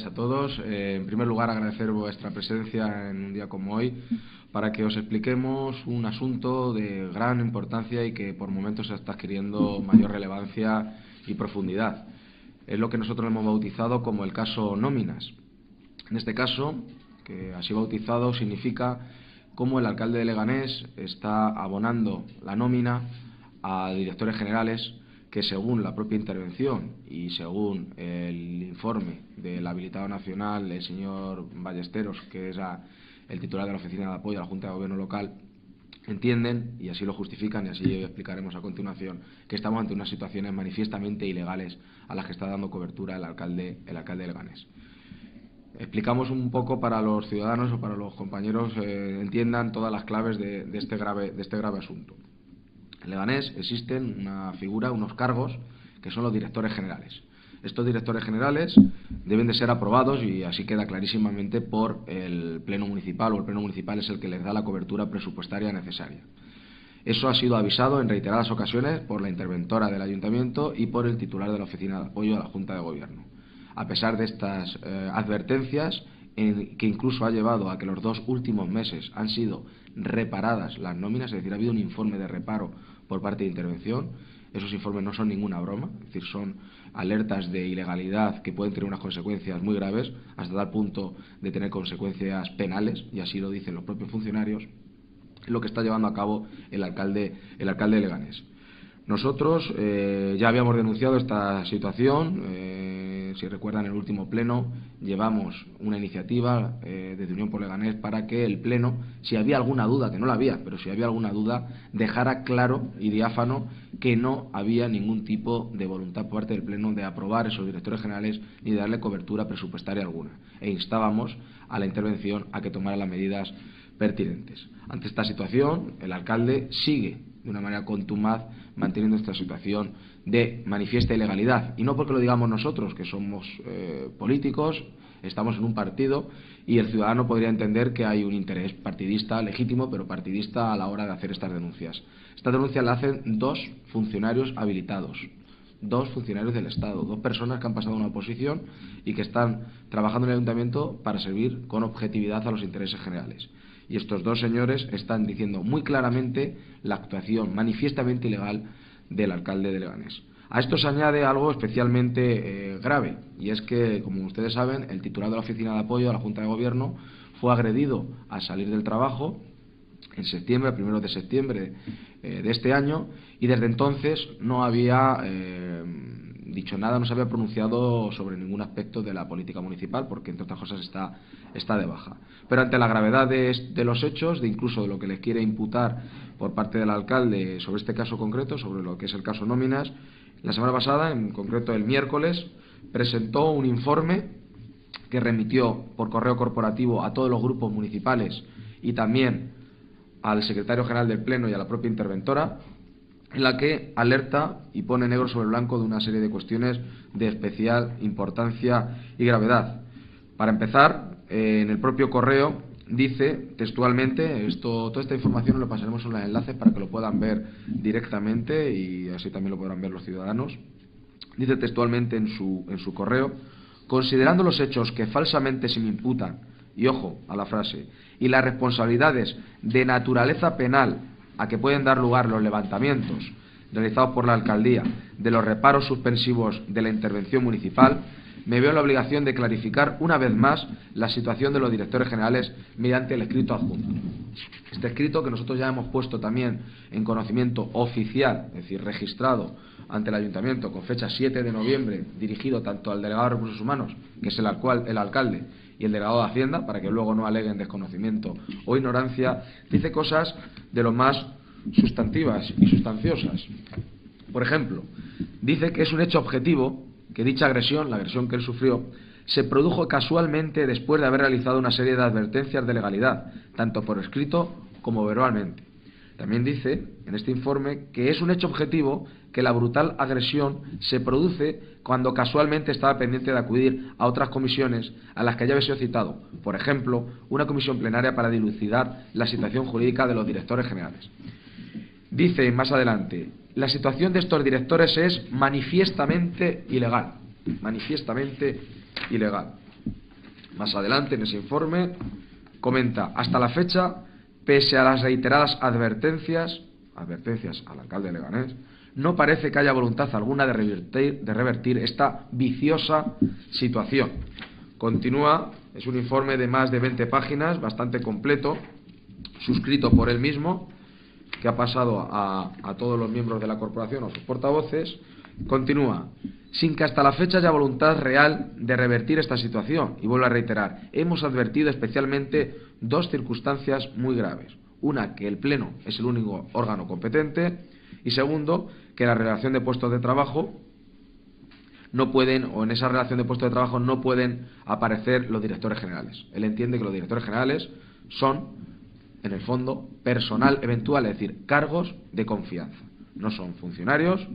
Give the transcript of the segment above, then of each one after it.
a todos. En primer lugar, agradecer vuestra presencia en un día como hoy para que os expliquemos un asunto de gran importancia y que por momentos está adquiriendo mayor relevancia y profundidad. Es lo que nosotros hemos bautizado como el caso Nóminas. En este caso, que así bautizado, significa cómo el alcalde de Leganés está abonando la nómina a directores generales que, según la propia intervención y según el informe del habilitado nacional, el señor Ballesteros, que es el titular de la Oficina de Apoyo a la Junta de Gobierno Local, entienden, y así lo justifican, y así explicaremos a continuación, que estamos ante unas situaciones manifiestamente ilegales a las que está dando cobertura el alcalde de Leganés. Explicamos un poco para los ciudadanos o para los compañeros entiendan todas las claves de este grave asunto. En Leganés existen una figura, unos cargos, que son los directores generales. Estos directores generales deben de ser aprobados, y así queda clarísimamente, por el Pleno Municipal, o el Pleno Municipal es el que les da la cobertura presupuestaria necesaria. Eso ha sido avisado en reiteradas ocasiones por la interventora del Ayuntamiento y por el titular de la Oficina de Apoyo a la Junta de Gobierno. A pesar de estas advertencias, que incluso ha llevado a que los 2 últimos meses han sido reparadas las nóminas, es decir, ha habido un informe de reparo por parte de intervención. Esos informes no son ninguna broma, es decir, son alertas de ilegalidad que pueden tener unas consecuencias muy graves, hasta tal punto de tener consecuencias penales, y así lo dicen los propios funcionarios, lo que está llevando a cabo el alcalde de Leganés. Nosotros ya habíamos denunciado esta situación. Si recuerdan, en el último pleno llevamos una iniciativa desde Unión por Leganés para que el pleno, si había alguna duda, que no la había, pero si había alguna duda, dejara claro y diáfano que no había ningún tipo de voluntad por parte del pleno de aprobar esos directores generales ni de darle cobertura presupuestaria alguna, e instábamos a la intervención a que tomara las medidas pertinentes. Ante esta situación, el alcalde sigue de una manera contumaz manteniendo esta situación de manifiesta ilegalidad, y no porque lo digamos nosotros, que somos políticos, estamos en un partido, y el ciudadano podría entender que hay un interés partidista legítimo, pero partidista a la hora de hacer estas denuncias. Estas denuncias la hacen 2 funcionarios habilitados, 2 funcionarios del Estado, 2 personas que han pasado a una oposición y que están trabajando en el Ayuntamiento para servir con objetividad a los intereses generales. Y estos 2 señores están diciendo muy claramente la actuación manifiestamente ilegal del alcalde de Leganés. A esto se añade algo especialmente grave, y es que, como ustedes saben, el titular de la Oficina de Apoyo a la Junta de Gobierno fue agredido al salir del trabajo en septiembre, a 1 de septiembre de este año, y desde entonces no había dicho nada, no se había pronunciado sobre ningún aspecto de la política municipal, porque entre otras cosas está de baja. Pero ante la gravedad de los hechos, de incluso de lo que les quiere imputar por parte del alcalde sobre este caso concreto, sobre lo que es el caso Nóminas, la semana pasada, en concreto el miércoles, presentó un informe que remitió por correo corporativo a todos los grupos municipales y también al secretario general del Pleno y a la propia interventora, en la que alerta y pone negro sobre blanco de una serie de cuestiones de especial importancia y gravedad. Para empezar, en el propio correo dice textualmente, toda esta información lo pasaremos en los enlaces para que lo puedan ver directamente y así también lo podrán ver los ciudadanos. Dice textualmente en su correo: considerando los hechos que falsamente se me imputan, y ojo a la frase, y las responsabilidades de naturaleza penal a que pueden dar lugar los levantamientos realizados por la alcaldía de los reparos suspensivos de la intervención municipal, me veo en la obligación de clarificar una vez más la situación de los directores generales mediante el escrito adjunto. Este escrito, que nosotros ya hemos puesto también en conocimiento oficial, es decir, registrado ante el Ayuntamiento con fecha 7 de noviembre, dirigido tanto al delegado de Recursos Humanos, que es el alcalde, y el delegado de Hacienda, para que luego no aleguen desconocimiento o ignorancia, dice cosas de lo más sustantivas y sustanciosas. Por ejemplo, dice que es un hecho objetivo que dicha agresión, la agresión que él sufrió, se produjo casualmente después de haber realizado una serie de advertencias de legalidad, tanto por escrito como verbalmente. También dice, en este informe, que es un hecho objetivo que la brutal agresión se produce cuando casualmente estaba pendiente de acudir a otras comisiones a las que ya había sido citado. Por ejemplo, una comisión plenaria para dilucidar la situación jurídica de los directores generales. Dice más adelante: la situación de estos directores es manifiestamente ilegal. Manifiestamente ilegal. Más adelante en ese informe comenta: hasta la fecha, pese a las reiteradas advertencias al alcalde de Leganés, no parece que haya voluntad alguna de revertir esta viciosa situación. Continúa, es un informe de más de 20 páginas, bastante completo, suscrito por él mismo, que ha pasado a todos los miembros de la corporación o sus portavoces. Continúa: sin que hasta la fecha haya voluntad real de revertir esta situación. Y vuelvo a reiterar, hemos advertido especialmente dos circunstancias muy graves. Una, que el Pleno es el único órgano competente, y segundo, que en la relación de puestos de trabajo no pueden, o en esa relación de puestos de trabajo no pueden aparecer los directores generales. Él entiende que los directores generales son, en el fondo, personal eventual, es decir, cargos de confianza. No son funcionarios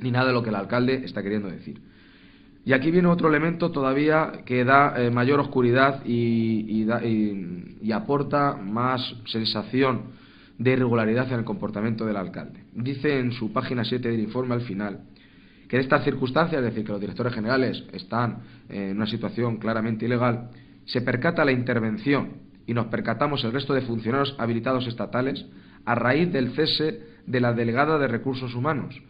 ni nada de lo que el alcalde está queriendo decir. Y aquí viene otro elemento todavía que da mayor oscuridad y aporta más sensación de irregularidad en el comportamiento del alcalde. Dice en su página 7 del informe al final que en estas circunstancias, es decir, que los directores generales están en una situación claramente ilegal, se percata la intervención y nos percatamos el resto de funcionarios habilitados estatales a raíz del cese de la delegada de Recursos Humanos,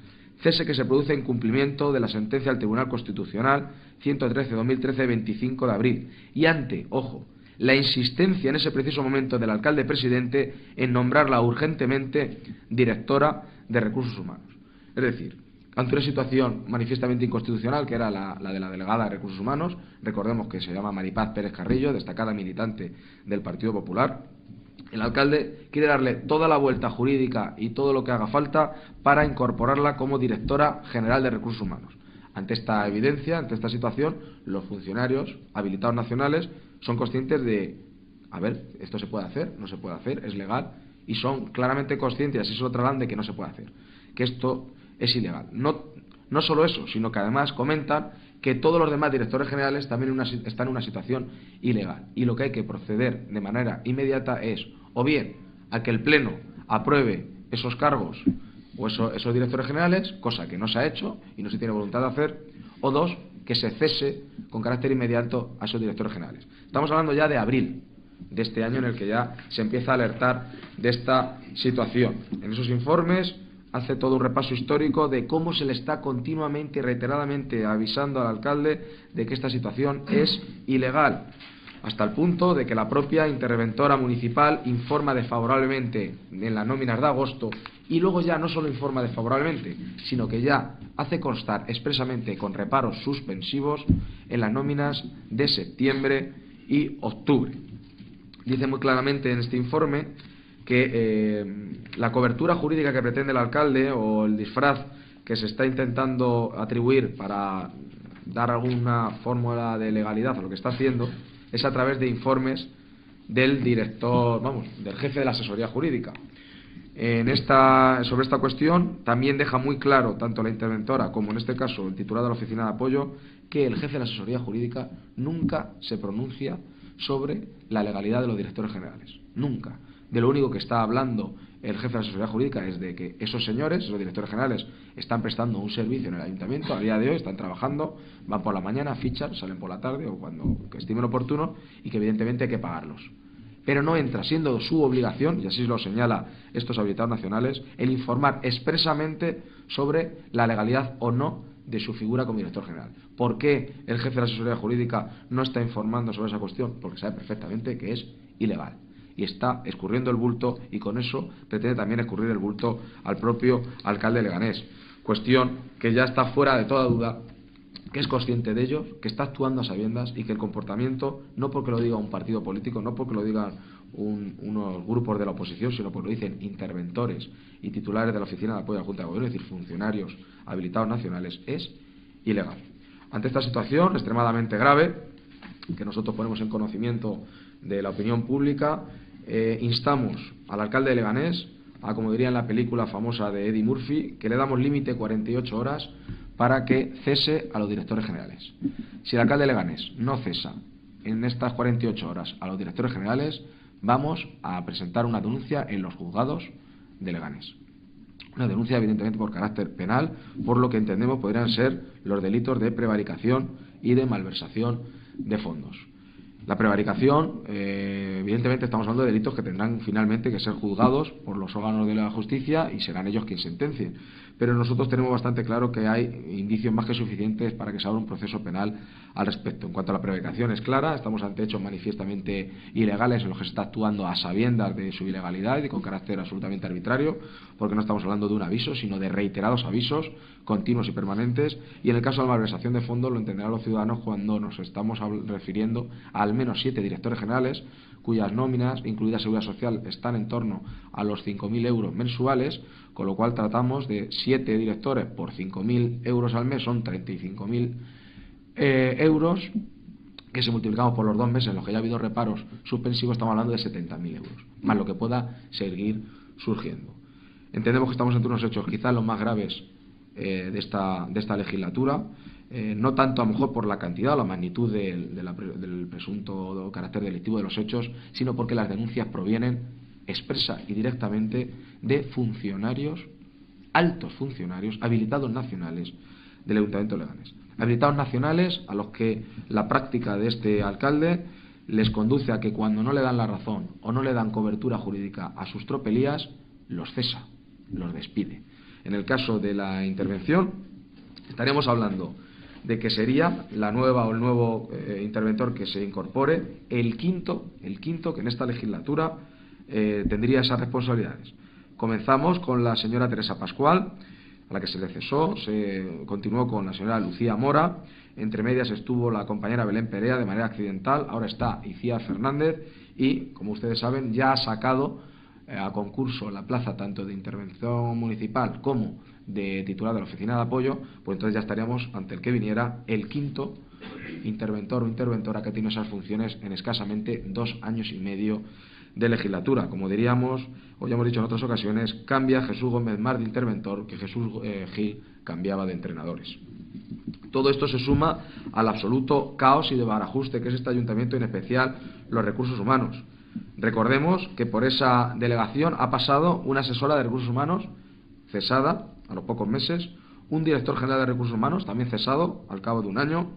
cese que se produce en cumplimiento de la sentencia del Tribunal Constitucional 113/2013 de 25 de abril y ante, ojo, la insistencia en ese preciso momento del alcalde presidente en nombrarla urgentemente directora de Recursos Humanos. Es decir, ante una situación manifiestamente inconstitucional, que era la de la delegada de Recursos Humanos, recordemos que se llama Maripaz Pérez Carrillo, destacada militante del Partido Popular, el alcalde quiere darle toda la vuelta jurídica y todo lo que haga falta para incorporarla como directora general de Recursos Humanos. Ante esta evidencia, ante esta situación, los funcionarios habilitados nacionales son conscientes de, a ver, esto se puede hacer, no se puede hacer, es legal, y son claramente conscientes, y así se lo trasladan, de que no se puede hacer, que esto es ilegal. No solo eso, sino que además comentan que todos los demás directores generales también están en una situación ilegal, y lo que hay que proceder de manera inmediata es, o bien, a que el Pleno apruebe esos cargos o esos directores generales, cosa que no se ha hecho y no se tiene voluntad de hacer, o dos, que se cese con carácter inmediato a esos directores generales. Estamos hablando ya de abril de este año en el que ya se empieza a alertar de esta situación. En esos informes hace todo un repaso histórico de cómo se le está continuamente y reiteradamente avisando al alcalde de que esta situación es ilegal, hasta el punto de que la propia interventora municipal informa desfavorablemente en las nóminas de agosto, y luego ya no solo informa desfavorablemente, sino que ya hace constar expresamente con reparos suspensivos en las nóminas de septiembre y octubre. Dice muy claramente en este informe que la cobertura jurídica que pretende el alcalde, o el disfraz que se está intentando atribuir para dar alguna fórmula de legalidad a lo que está haciendo, es a través de informes del director, del jefe de la asesoría jurídica. Sobre esta cuestión también deja muy claro tanto la interventora como en este caso el titular de la oficina de apoyo que el jefe de la asesoría jurídica nunca se pronuncia sobre la legalidad de los directores generales, nunca. De lo único que está hablando el jefe de la asesoría jurídica es de que esos señores, los directores generales, están prestando un servicio en el ayuntamiento a día de hoy, están trabajando, van por la mañana, fichan, salen por la tarde o cuando estimen oportuno, y que evidentemente hay que pagarlos. Pero no entra, siendo su obligación, y así lo señala estos habilitados nacionales, el informar expresamente sobre la legalidad o no de su figura como director general. ¿Por qué el jefe de la asesoría jurídica no está informando sobre esa cuestión? Porque sabe perfectamente que es ilegal y está escurriendo el bulto, y con eso pretende también escurrir el bulto al propio alcalde leganés. Cuestión que ya está fuera de toda duda, que es consciente de ello, que está actuando a sabiendas, y que el comportamiento, no porque lo diga un partido político, no porque lo digan unos grupos de la oposición, sino porque lo dicen interventores y titulares de la oficina de apoyo a la Junta de Gobierno, es decir, funcionarios habilitados nacionales, es ilegal. Ante esta situación extremadamente grave, que nosotros ponemos en conocimiento de la opinión pública, instamos al alcalde de Leganés, como diría en la película famosa de Eddie Murphy, que le damos límite 48 horas para que cese a los directores generales. Si el alcalde de Leganés no cesa en estas 48 horas a los directores generales, vamos a presentar una denuncia en los juzgados de Leganés. Una denuncia evidentemente por carácter penal, por lo que entendemos podrían ser los delitos de prevaricación y de malversación de fondos. La prevaricación, evidentemente estamos hablando de delitos que tendrán finalmente que ser juzgados por los órganos de la justicia y serán ellos quienes sentencien. Pero nosotros tenemos bastante claro que hay indicios más que suficientes para que se abra un proceso penal al respecto. En cuanto a la prevaricación es clara, estamos ante hechos manifiestamente ilegales en los que se está actuando a sabiendas de su ilegalidad y con carácter absolutamente arbitrario, porque no estamos hablando de un aviso, sino de reiterados avisos continuos y permanentes, y en el caso de la malversación de fondos lo entenderán los ciudadanos cuando nos estamos refiriendo a al menos 7 directores generales cuyas nóminas, incluida Seguridad Social, están en torno a los 5.000 euros mensuales, con lo cual tratamos de 7 directores por 5.000 euros al mes, son 35.000 euros, que si multiplicamos por los 2 meses en los que ya ha habido reparos suspensivos, estamos hablando de 70.000 euros, más lo que pueda seguir surgiendo. Entendemos que estamos ante unos hechos quizás los más graves de esta legislatura, no tanto a lo mejor por la cantidad o la magnitud del presunto carácter delictivo de los hechos, sino porque las denuncias provienen expresa y directamente de funcionarios, altos funcionarios, habilitados nacionales del Ayuntamiento de Leganés. Habilitados nacionales a los que la práctica de este alcalde les conduce a que cuando no le dan la razón o no le dan cobertura jurídica a sus tropelías, los cesa, los despide. En el caso de la intervención, estaríamos hablando de que sería la nueva o el nuevo interventor que se incorpore, el quinto que en esta legislatura tendría esas responsabilidades. Comenzamos con la señora Teresa Pascual, a la que se le cesó, se continuó con la señora Lucía Mora, entre medias estuvo la compañera Belén Perea de manera accidental, ahora está Icíar Fernández y, como ustedes saben, ya ha sacado a concurso la plaza tanto de intervención municipal como de titular de la oficina de apoyo, pues entonces ya estaríamos ante el que viniera el quinto interventor o interventora que tiene esas funciones en escasamente 2 años y medio de legislatura. Como diríamos, o ya hemos dicho en otras ocasiones, cambia Jesús Gómez más de interventor que Jesús Gil cambiaba de entrenadores. Todo esto se suma al absoluto caos y desbarajuste que es este ayuntamiento, en especial los recursos humanos. Recordemos que por esa delegación ha pasado una asesora de recursos humanos cesada a los pocos meses, un director general de recursos humanos también cesado al cabo de 1 año,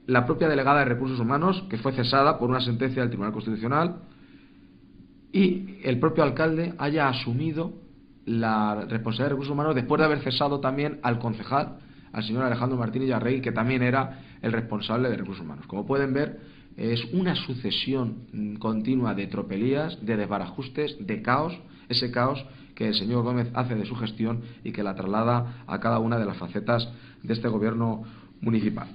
la propia delegada de recursos humanos que fue cesada por una sentencia del Tribunal Constitucional y el propio alcalde haya asumido la responsabilidad de recursos humanos después de haber cesado también al concejal, al señor Alejandro Martínez Arregui, que también era el responsable de recursos humanos. Como pueden ver, es una sucesión continua de tropelías, de desbarajustes, de caos, ese caos que el señor Gómez hace de su gestión y que la traslada a cada una de las facetas de este gobierno municipal.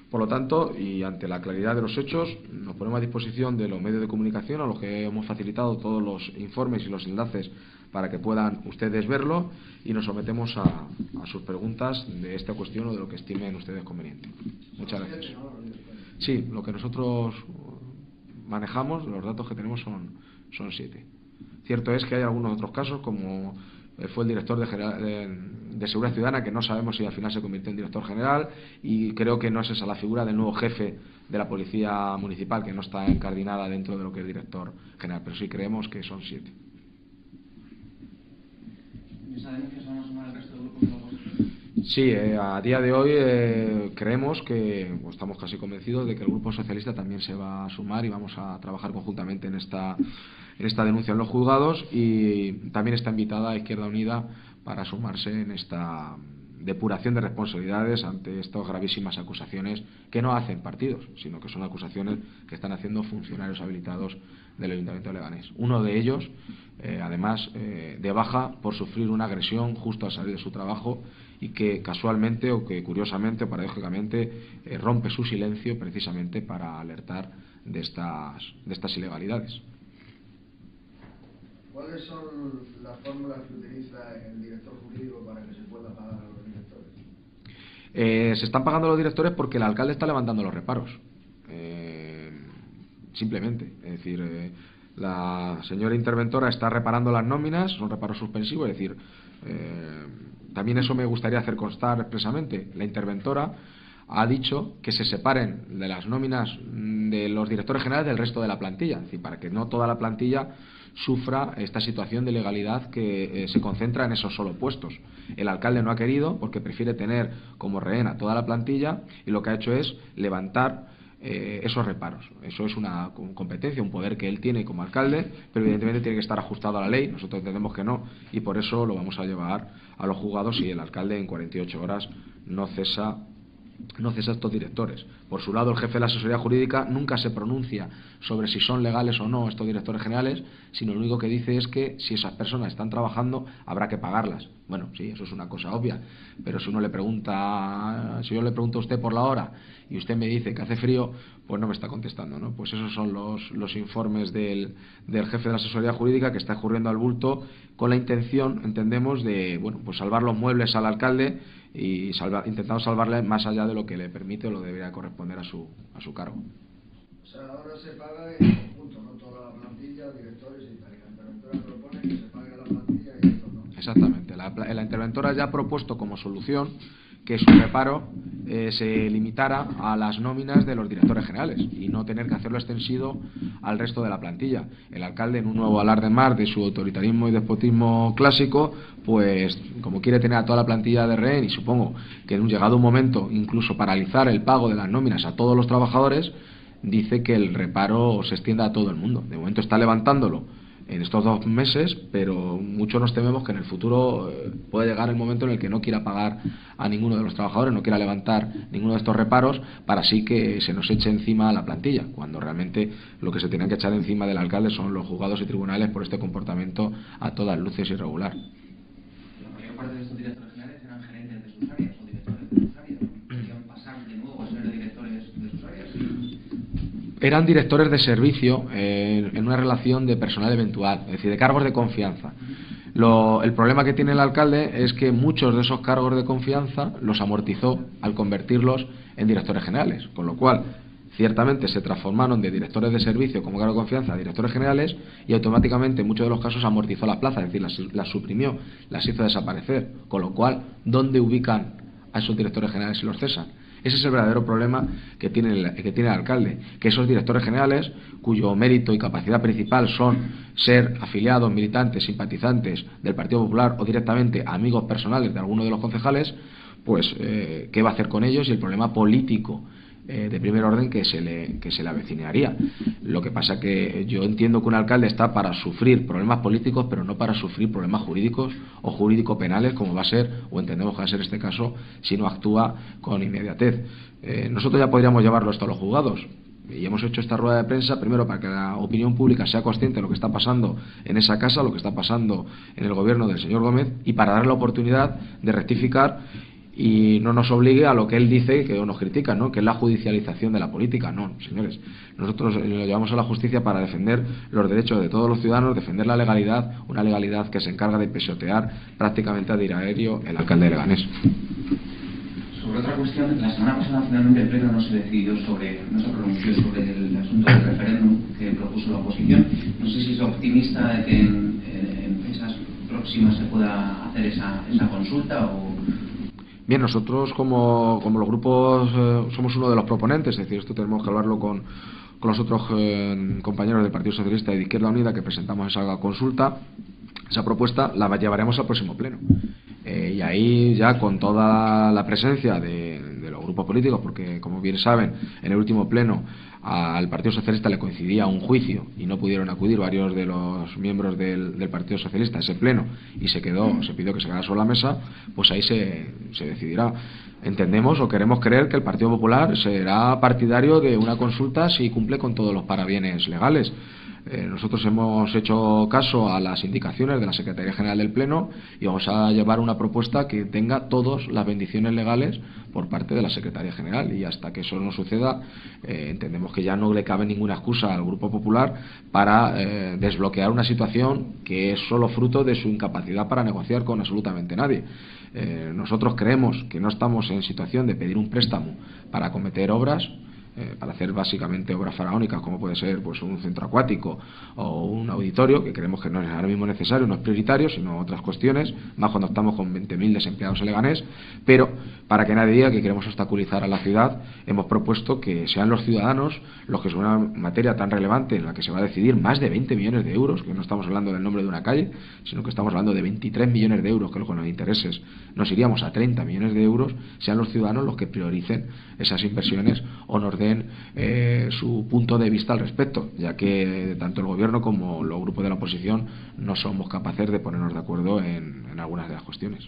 Por lo tanto, y ante la claridad de los hechos, nos ponemos a disposición de los medios de comunicación a los que hemos facilitado todos los informes y los enlaces para que puedan ustedes verlo y nos sometemos a sus preguntas de esta cuestión o de lo que estimen ustedes conveniente. Muchas gracias. Sí, lo que nosotros manejamos, los datos que tenemos son 7. Cierto es que hay algunos otros casos, como fue el director de Seguridad Ciudadana, que no sabemos si al final se convirtió en director general, y creo que no es esa la figura del nuevo jefe de la Policía Municipal, que no está encardinada dentro de lo que es director general, pero sí creemos que son 7. ¿Y sabemos que se van a sumar el resto de grupos de la oposición? Sí, a día de hoy creemos que, pues, estamos casi convencidos de que el Grupo Socialista también se va a sumar y vamos a trabajar conjuntamente en esta denuncia en los juzgados, y también está invitada a Izquierda Unida para sumarse en esta depuración de responsabilidades ante estas gravísimas acusaciones que no hacen partidos, sino que son acusaciones que están haciendo funcionarios habilitados del Ayuntamiento de Leganés. Uno de ellos, además, de baja por sufrir una agresión justo al salir de su trabajo y que casualmente o que curiosamente o paradójicamente rompe su silencio precisamente para alertar de estas ilegalidades. ¿Cuáles son las fórmulas que utiliza el director jurídico para que se pueda pagar a los directores? Se están pagando los directores porque el alcalde está levantando los reparos. Simplemente. Es decir, la señora interventora está reparando las nóminas, son reparos suspensivos, es decir, también eso me gustaría hacer constar expresamente. La interventora ha dicho que se separen de las nóminas de los directores generales del resto de la plantilla, es decir, para que no toda la plantilla sufra esta situación de ilegalidad que se concentra en esos solo puestos. El alcalde no ha querido porque prefiere tener como rehén a toda la plantilla y lo que ha hecho es levantar esos reparos. Eso es una competencia, un poder que él tiene como alcalde, pero evidentemente tiene que estar ajustado a la ley. Nosotros entendemos que no, y por eso lo vamos a llevar a los juzgados si el alcalde en 48 horas no cesa estos directores. Por su lado, el jefe de la asesoría jurídica nunca se pronuncia sobre si son legales o no estos directores generales, sino lo único que dice es que si esas personas están trabajando habrá que pagarlas. Bueno, sí, eso es una cosa obvia, pero si yo le pregunto a usted por la hora y usted me dice que hace frío, pues no me está contestando, ¿no? Pues esos son los informes del jefe de la asesoría jurídica, que está escurriendo al bulto con la intención, entendemos, de pues salvar los muebles al alcalde y intentando salvarle más allá de lo que le permite o lo debería corresponder a su cargo. O sea, ahora se paga en conjunto, no toda la plantilla, directores y tal. La interventora propone que se pague la plantilla y esto no. Exactamente. La interventora ya ha propuesto como solución que su reparo se limitara a las nóminas de los directores generales y no tener que hacerlo extensivo al resto de la plantilla. El alcalde, en un nuevo alarde más de su autoritarismo y despotismo clásico, pues como quiere tener a toda la plantilla de rehén, y supongo que en un llegado momento incluso paralizar el pago de las nóminas a todos los trabajadores, dice que el reparo se extienda a todo el mundo. De momento está levantándolo en estos 2 meses, pero muchos nos tememos que en el futuro puede llegar el momento en el que no quiera pagar a ninguno de los trabajadores, no quiera levantar ninguno de estos reparos, para así que se nos eche encima a la plantilla, cuando realmente lo que se tienen que echar encima del alcalde son los juzgados y tribunales por este comportamiento a todas luces irregular. La mayor parte de estos directores generales eran gerentes de sus áreas o directores de sus áreas. ¿Podrían pasar de nuevo a ser directores de sus áreas? Eran directores de servicio en una relación de personal eventual, es decir, de cargos de confianza. El problema que tiene el alcalde es que muchos de esos cargos de confianza los amortizó al convertirlos en directores generales, con lo cual ciertamente se transformaron de directores de servicio como cargo de confianza a directores generales, y automáticamente en muchos de los casos amortizó la plaza, es decir, las suprimió, las hizo desaparecer, con lo cual, ¿dónde ubican a esos directores generales y los cesan? Ese es el verdadero problema que tiene el alcalde, que esos directores generales, cuyo mérito y capacidad principal son ser afiliados, militantes, simpatizantes del Partido Popular o directamente amigos personales de alguno de los concejales, pues ¿qué va a hacer con ellos? Y el problema político de primer orden que se le avecinaría. Lo que pasa que yo entiendo que un alcalde está para sufrir problemas políticos, pero no para sufrir problemas jurídicos o jurídico-penales, como va a ser, o entendemos que va a ser este caso, si no actúa con inmediatez. Nosotros ya podríamos llevarlo esto a los juzgados, y hemos hecho esta rueda de prensa primero para que la opinión pública sea consciente de lo que está pasando en esa casa, lo que está pasando en el gobierno del señor Gómez, y para darle la oportunidad de rectificar y no nos obligue a lo que él dice que nos critica, ¿no? Que es la judicialización de la política. No, señores, nosotros lo llevamos a la justicia para defender los derechos de todos los ciudadanos, defender la legalidad, una legalidad que se encarga de pisotear prácticamente a diario el alcalde de Leganés. Sobre otra cuestión, la semana pasada finalmente el Pleno no se pronunció sobre el asunto del referéndum que propuso la oposición. No sé si es optimista de que en fechas próximas se pueda hacer esa consulta o... Bien, nosotros como los grupos somos uno de los proponentes, es decir, esto tenemos que hablarlo con los otros compañeros del Partido Socialista y de Izquierda Unida, que presentamos esa consulta. Esa propuesta la llevaremos al próximo pleno. Y ahí ya con toda la presencia de los grupos políticos, porque como bien saben, en el último pleno al Partido Socialista le coincidía un juicio y no pudieron acudir varios de los miembros del Partido Socialista a ese pleno, y se pidió que se quedara sobre la mesa, pues ahí se decidirá. Entendemos o queremos creer que el Partido Popular será partidario de una consulta si cumple con todos los parabienes legales. Nosotros hemos hecho caso a las indicaciones de la Secretaría General del Pleno y vamos a llevar una propuesta que tenga todas las bendiciones legales por parte de la Secretaría General, y hasta que eso no suceda entendemos que ya no le cabe ninguna excusa al Grupo Popular para desbloquear una situación que es solo fruto de su incapacidad para negociar con absolutamente nadie. Nosotros creemos que no estamos en situación de pedir un préstamo para acometer obras, para hacer básicamente obras faraónicas, como puede ser pues un centro acuático o un auditorio, que creemos que no es ahora mismo necesario, no es prioritario, sino otras cuestiones, más cuando estamos con 20.000 desempleados en Leganés. Pero para que nadie diga que queremos obstaculizar a la ciudad, hemos propuesto que sean los ciudadanos los que, sobre una materia tan relevante en la que se va a decidir más de 20 millones de euros, que no estamos hablando del nombre de una calle, sino que estamos hablando de 23 millones de euros, que con los intereses nos iríamos a 30 millones de euros, sean los ciudadanos los que prioricen esas inversiones o nos den expliquen su punto de vista al respecto, ya que tanto el Gobierno como los grupos de la oposición no somos capaces de ponernos de acuerdo en algunas de las cuestiones.